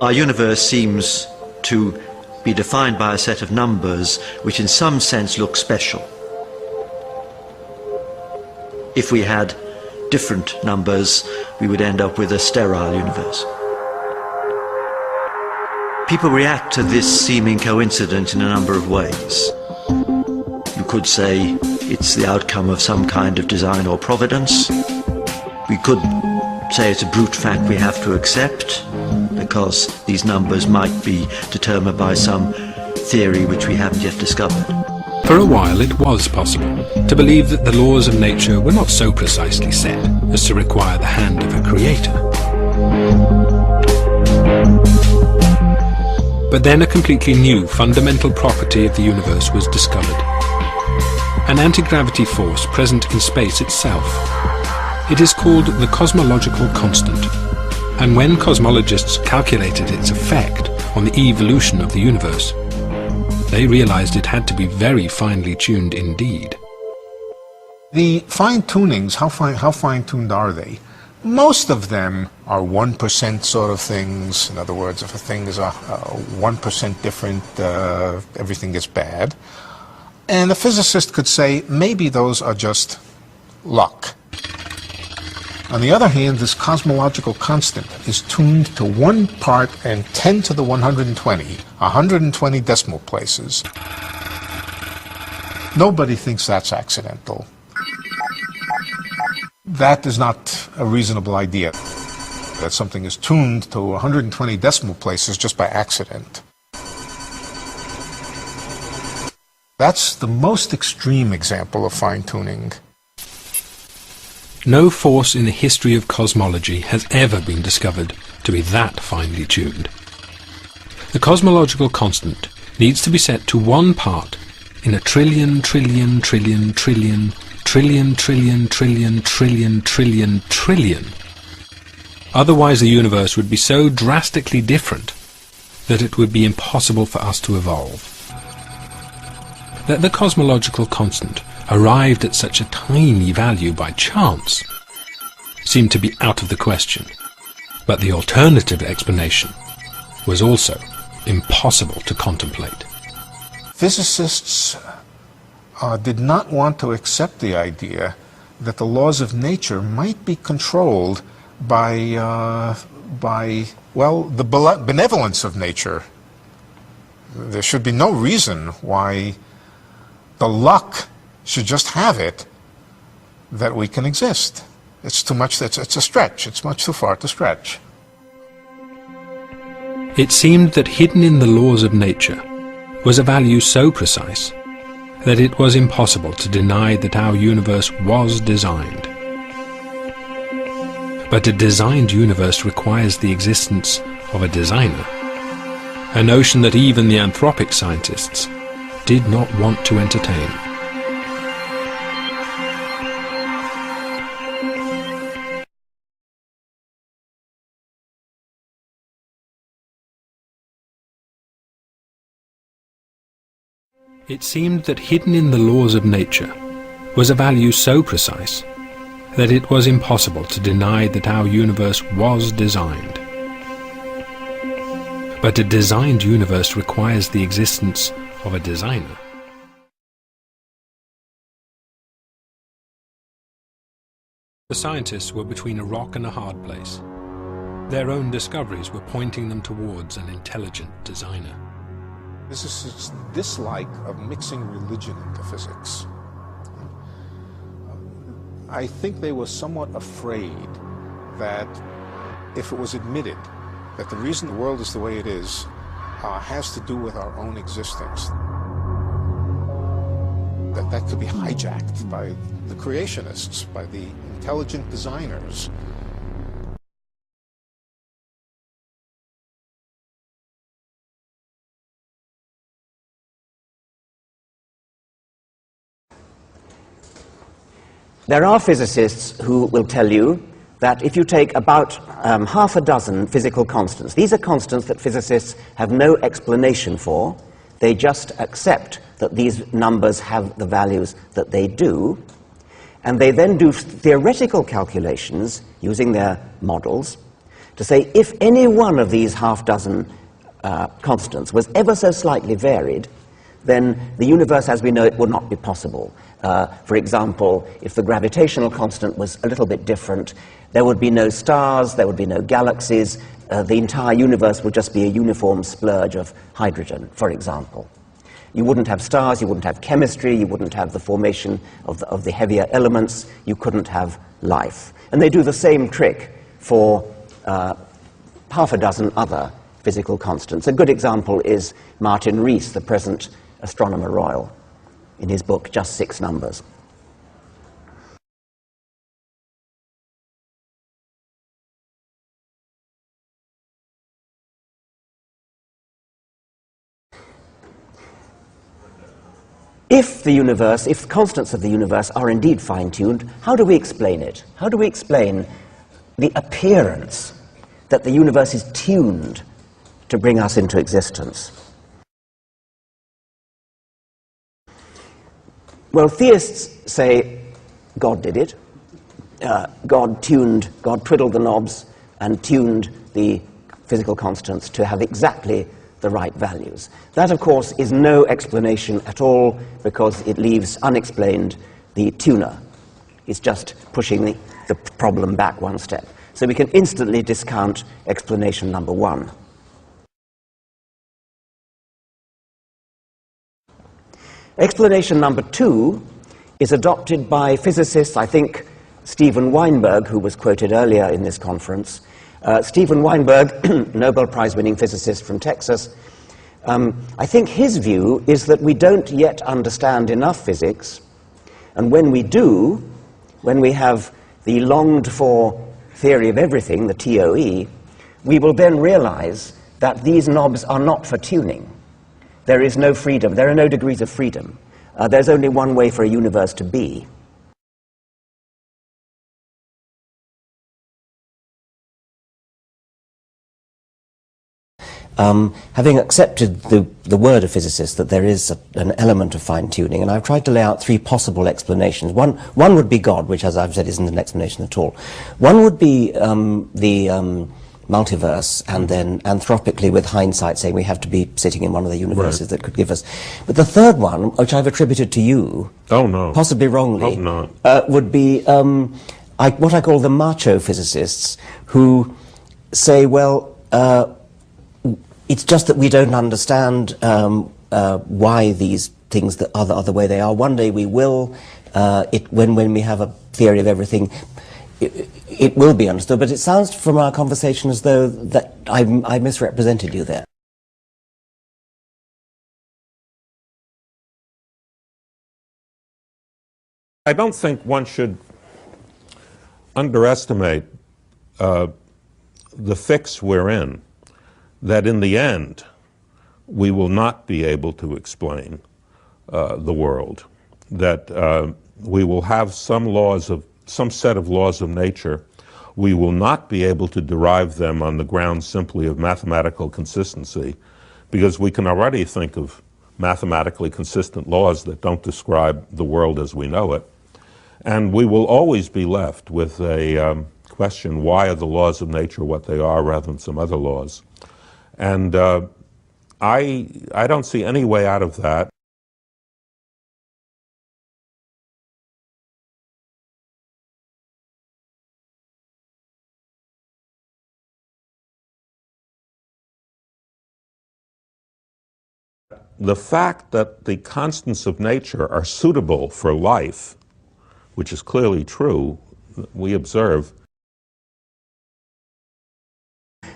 Our universe seems to be defined by a set of numbers which in some sense look special. If we had different numbers, we would end up with a sterile universe. People react to this seeming coincidence in a number of ways. You could say it's the outcome of some kind of design or providence. We could say it's a brute fact we have to accept, because these numbers might be determined by some theory which we haven't yet discovered. For a while it was possible to believe that the laws of nature were not so precisely set as to require the hand of a creator. But then a completely new fundamental property of the universe was discovered. An anti-gravity force present in space itself. It is called the cosmological constant, and when cosmologists calculated its effect on the evolution of the universe, they realized it had to be very finely tuned indeed. The fine-tunings, how fine-tuned are they? Most of them are 1% sort of things. In other words, if a thing is 1% different, everything is bad. And a physicist could say, maybe those are just luck. On the other hand, this cosmological constant is tuned to 1 part and 10 to the 120, 120 decimal places. Nobody thinks that's accidental. That is not a reasonable idea, that something is tuned to 120 decimal places just by accident. That's the most extreme example of fine-tuning. No force in the history of cosmology has ever been discovered to be that finely tuned. The cosmological constant needs to be set to 1 part in a trillion, trillion, trillion, trillion, trillion, trillion, trillion, trillion, trillion, trillion. Otherwise the universe would be so drastically different that it would be impossible for us to evolve. That the cosmological constant arrived at such a tiny value by chance seemed to be out of the question, but the alternative explanation was also impossible to contemplate. Physicists did not want to accept the idea that the laws of nature might be controlled by well, the benevolence of nature. There should be no reason why the luck should just have it that we can exist. It's too much, it's a stretch, it's much too far to stretch. It seemed that hidden in the laws of nature was a value so precise that it was impossible to deny that our universe was designed. But a designed universe requires the existence of a designer, a notion that even the anthropic scientists did not want to entertain. It seemed that hidden in the laws of nature was a value so precise that it was impossible to deny that our universe was designed. But a designed universe requires the existence of a designer. The scientists were between a rock and a hard place. Their own discoveries were pointing them towards an intelligent designer. This is its dislike of mixing religion into physics. I think they were somewhat afraid that if it was admitted that the reason the world is the way it is has to do with our own existence, that could be hijacked by the creationists, by the intelligent designers. There are physicists who will tell you that if you take about half a dozen physical constants, these are constants that physicists have no explanation for, they just accept that these numbers have the values that they do, and they then do theoretical calculations using their models to say if any one of these half dozen constants was ever so slightly varied, then the universe as we know it would not be possible. For example, if the gravitational constant was a little bit different, there would be no stars, there would be no galaxies, the entire universe would just be a uniform splurge of hydrogen, for example. You wouldn't have stars, you wouldn't have chemistry, you wouldn't have the formation of the heavier elements, you couldn't have life. And they do the same trick for half a dozen other physical constants. A good example is Martin Rees, the present Astronomer Royal, in his book Just Six Numbers. If the constants of the universe are indeed fine-tuned, how do we explain it? How do we explain the appearance that the universe is tuned to bring us into existence? Well, theists say God did it. God twiddled the knobs and tuned the physical constants to have exactly the right values. That, of course, is no explanation at all, because it leaves unexplained the tuner. It's just pushing the problem back one step. So we can instantly discount explanation number one. Explanation number two is adopted by physicists, I think Steven Weinberg, who was quoted earlier in this conference. Steven Weinberg, Nobel Prize-winning physicist from Texas, I think his view is that we don't yet understand enough physics, and when we do, when we have the longed-for theory of everything, the TOE, we will then realize that these knobs are not for tuning. There is no freedom, there are no degrees of freedom. There's only one way for a universe to be. Having accepted the word of physicists that there is an element of fine-tuning, and I've tried to lay out three possible explanations. One would be God, which, as I've said, isn't an explanation at all. One would be the multiverse, and then anthropically, with hindsight, saying we have to be sitting in one of the universes that could give us. But the third one, which I've attributed to you, possibly wrongly, would be what I call the macho physicists, who say, well, it's just that we don't understand why these things that are the way they are. One day we will, when we have a theory of everything, it will be understood. But it sounds from our conversation as though that I misrepresented you there. I don't think one should underestimate the fix we're in, that in the end we will not be able to explain the world, that we will have some set of laws of nature. We will not be able to derive them on the grounds simply of mathematical consistency, because we can already think of mathematically consistent laws that don't describe the world as we know it. And we will always be left with a question, why are the laws of nature what they are rather than some other laws? And I don't see any way out of that. The fact that the constants of nature are suitable for life, which is clearly true, we observe.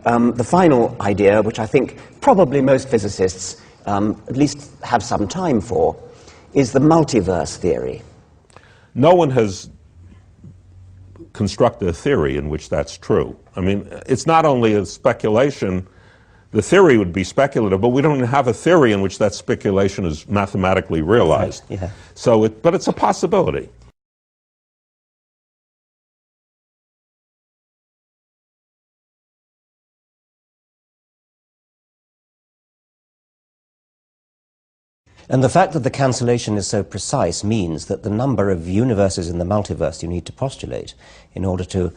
The final idea, which I think probably most physicists at least have some time for, is the multiverse theory. No one has constructed a theory in which that's true. I mean, it's not only a speculation. The theory would be speculative, but we don't have a theory in which that speculation is mathematically realized. Right, yeah. So, but it's a possibility. And the fact that the cancellation is so precise means that the number of universes in the multiverse you need to postulate in order to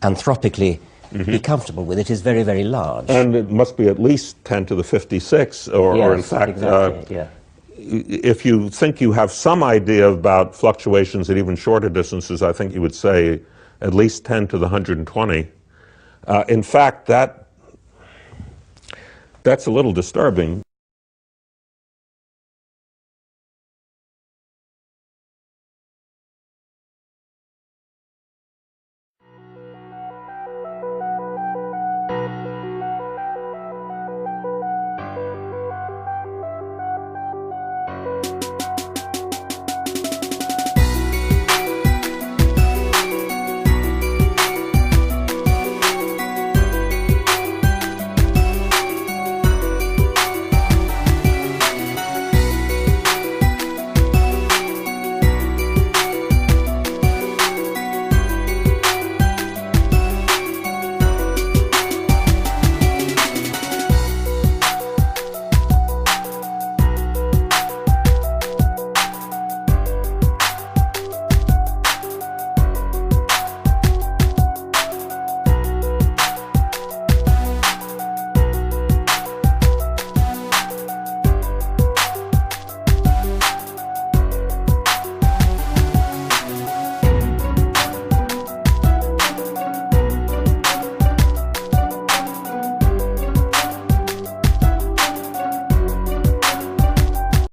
anthropically be comfortable with it is very, very large. And it must be at least 10 to the 56, or in fact, exactly, yeah. If you think you have some idea about fluctuations at even shorter distances, I think you would say at least 10 to the 120. In fact, that's a little disturbing.